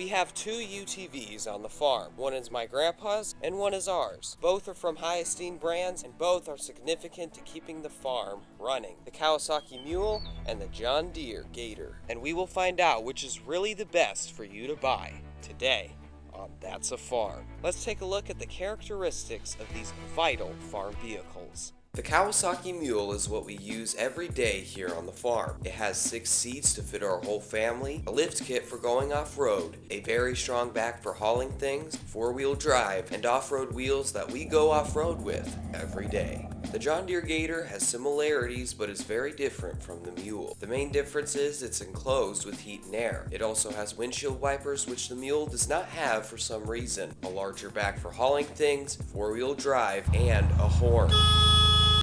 We have two UTVs on the farm. One is my grandpa's and one is ours. Both are from high esteemed brands and both are significant to keeping the farm running. The Kawasaki Mule and the John Deere Gator. And we will find out which is really the best for you to buy today on That's a Farm. Let's take a look at the characteristics of these vital farm vehicles. The Kawasaki Mule is what we use every day here on the farm. It has 6 seats to fit our whole family, a lift kit for going off-road, a very strong back for hauling things, 4-wheel drive, and off-road wheels that we go off-road with every day. The John Deere Gator has similarities but is very different from the Mule. The main difference is it's enclosed with heat and air. It also has windshield wipers, which the Mule does not have for some reason, a larger back for hauling things, 4-wheel drive, and a horn,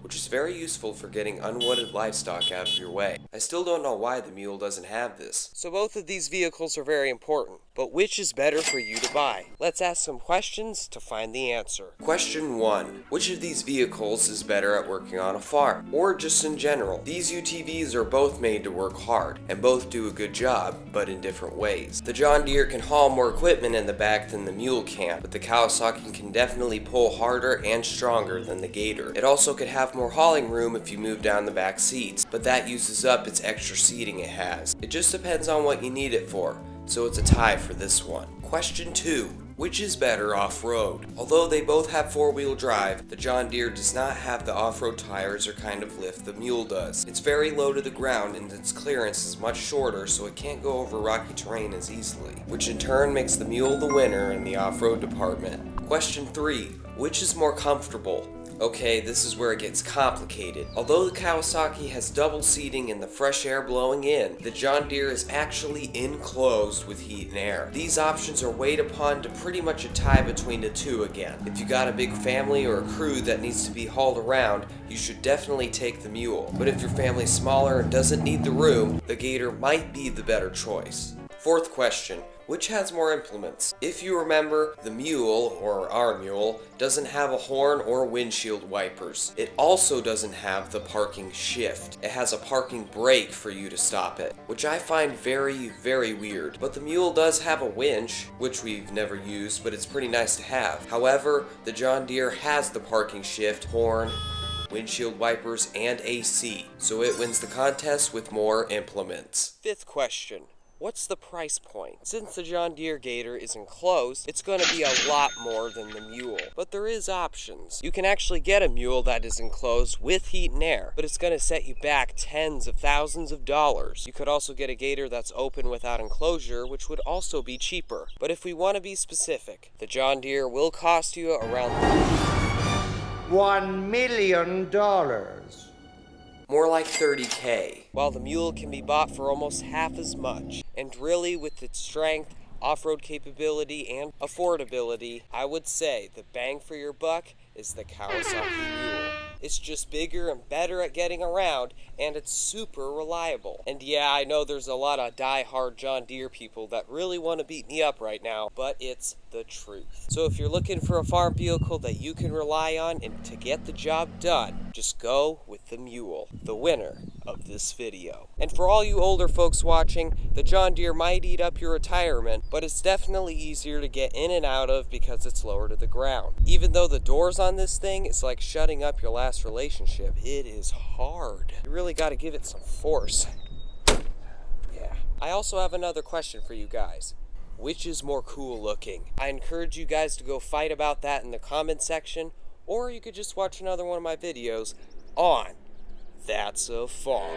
which is very useful for getting unwanted livestock out of your way. I still don't know why the Mule doesn't have this. So both of these vehicles are very important, but which is better for you to buy? Let's ask some questions to find the answer. Question 1. Which of these vehicles is better at working on a farm? Or just in general? These UTVs are both made to work hard, and both do a good job, but in different ways. The John Deere can haul more equipment in the back than the Mule can, but the Kawasaki can definitely pull harder and stronger than the Gator. It also could have more hauling room if you move down the back seats, but that uses up its extra seating it has. It just depends on what you need it for, so it's a tie for this one. Question 2. Which is better off-road? Although they both have 4-wheel drive, the John Deere does not have the off-road tires or kind of lift the Mule does. It's very low to the ground and its clearance is much shorter, so it can't go over rocky terrain as easily, which in turn makes the Mule the winner in the off-road department. Question 3. Which is more comfortable? Okay, this is where it gets complicated. Although the Kawasaki has double seating and the fresh air blowing in, the John Deere is actually enclosed with heat and air. These options are weighed upon to pretty much a tie between the two again. If you got a big family or a crew that needs to be hauled around, you should definitely take the Mule. But if your family's smaller and doesn't need the room, the Gator might be the better choice. Fourth question. Which has more implements? If you remember, the Mule, or our Mule, doesn't have a horn or windshield wipers. It also doesn't have the parking shift. It has a parking brake for you to stop it, which I find very, very weird. But the Mule does have a winch, which we've never used, but it's pretty nice to have. However, the John Deere has the parking shift, horn, windshield wipers, and AC, so it wins the contest with more implements. Fifth question. What's the price point? Since the John Deere Gator is enclosed, it's going to be a lot more than the Mule. But there is options. You can actually get a Mule that is enclosed with heat and air, but it's going to set you back tens of thousands of dollars. You could also get a Gator that's open without enclosure, which would also be cheaper. But if we want to be specific, the John Deere will cost you around $1 million. More like $30K, while the Mule can be bought for almost half as much. And really, with its strength, off-road capability, and affordability, I would say the bang for your buck is the Kawasaki Mule. It's just bigger and better at getting around, and it's super reliable. And yeah, I know there's a lot of die-hard John Deere people that really want to beat me up right now, but it's the truth. So if you're looking for a farm vehicle that you can rely on and to get the job done, just go with the Mule, the winner of this video. And for all you older folks watching, the John Deere might eat up your retirement, but it's definitely easier to get in and out of because it's lower to the ground. Even though the doors on this thing is like shutting up your last relationship, it is hard. You really got to give it some force. Yeah. I also have another question for you guys. Which is more cool looking? I encourage you guys to go fight about that in the comment section, or you could just watch another one of my videos on That's a Farm.